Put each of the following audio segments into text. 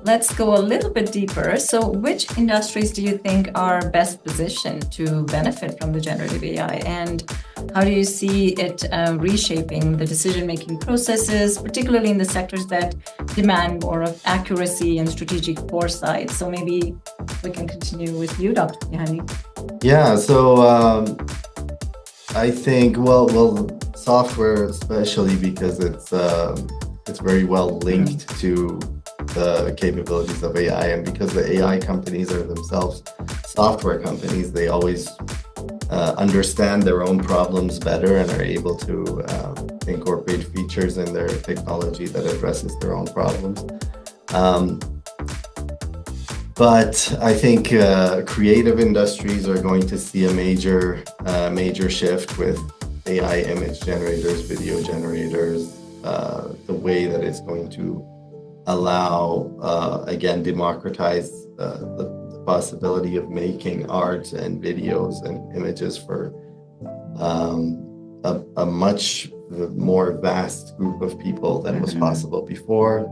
let's go a little bit deeper. So which industries do you think are best positioned to benefit from the generative AI? And how do you see it reshaping the decision-making processes, particularly in the sectors that demand more of accuracy and strategic foresight? So maybe we can continue with you, Dr. Tihani. Yeah, so I think, well, software, especially because it's very well linked to the capabilities of AI, and because the AI companies are themselves software companies, they always understand their own problems better and are able to incorporate features in their technology that addresses their own problems. But I think creative industries are going to see a major shift with AI image generators, video generators, the way that it's going to allow, again, democratize the possibility of making art and videos and images for a much more vast group of people than was possible before.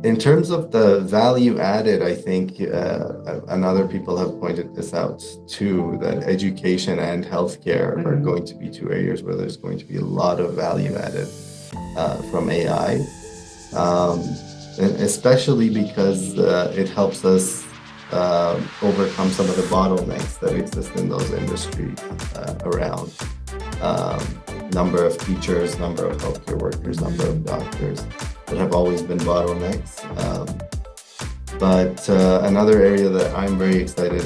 In terms of the value added, I think, and other people have pointed this out too, that education and healthcare are going to be two areas where there's going to be a lot of value added from AI. And especially because it helps us overcome some of the bottlenecks that exist in those industries around number of teachers, number of healthcare workers, number of doctors that have always been bottlenecks. But another area that I'm very excited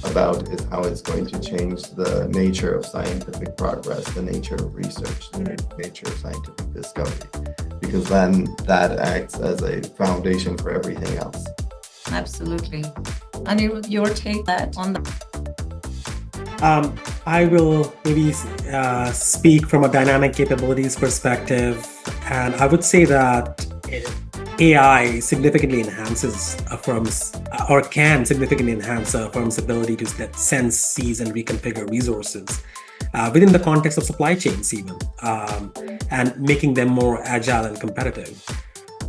about is how it's going to change the nature of scientific progress, the nature of research, the nature of scientific discovery, because then that acts as a foundation for everything else. Absolutely. And your take on that? I will maybe speak from a dynamic capabilities perspective, and I would say that AI significantly enhances a firm's, or can significantly enhance a firm's ability to sense, seize, and reconfigure resources within the context of supply chains even, and making them more agile and competitive.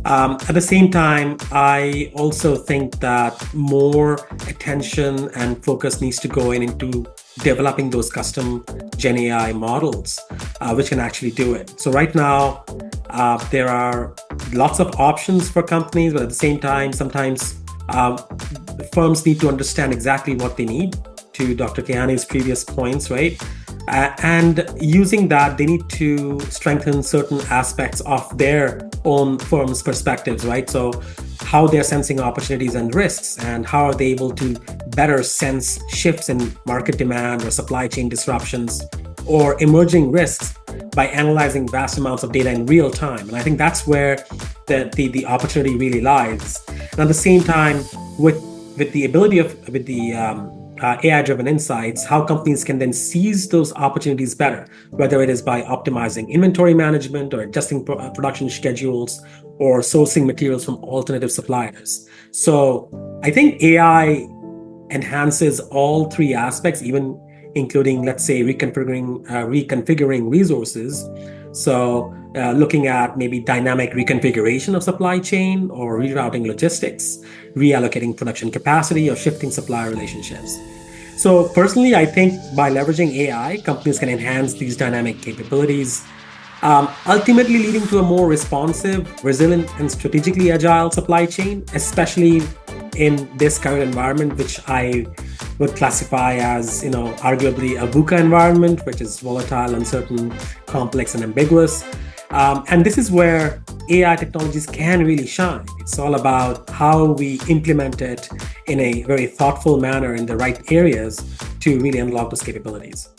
At the same time, I also think that more attention and focus needs to go into developing those custom Gen AI models, which can actually do it. So right now, there are lots of options for companies, but at the same time, sometimes firms need to understand exactly what they need, to Dr. Kehani's previous points, right? And using that, they need to strengthen certain aspects of their own firm's perspectives, right? So how they're sensing opportunities and risks, and how are they able to better sense shifts in market demand or supply chain disruptions or emerging risks by analyzing vast amounts of data in real time. And I think that's where the opportunity really lies. And at the same time, with the ability of AI-driven insights, how companies can then seize those opportunities better, whether it is by optimizing inventory management or adjusting production schedules or sourcing materials from alternative suppliers. So I think AI enhances all three aspects, even including, let's say, reconfiguring resources. So looking at maybe dynamic reconfiguration of supply chain or rerouting logistics, reallocating production capacity or shifting supplier relationships. So personally, I think by leveraging AI, companies can enhance these dynamic capabilities, ultimately leading to a more responsive, resilient, and strategically agile supply chain, especially in this current environment, which I would classify as, arguably a VUCA environment, which is volatile, uncertain, complex, and ambiguous. And this is where AI technologies can really shine. It's all about how we implement it in a very thoughtful manner in the right areas to really unlock those capabilities.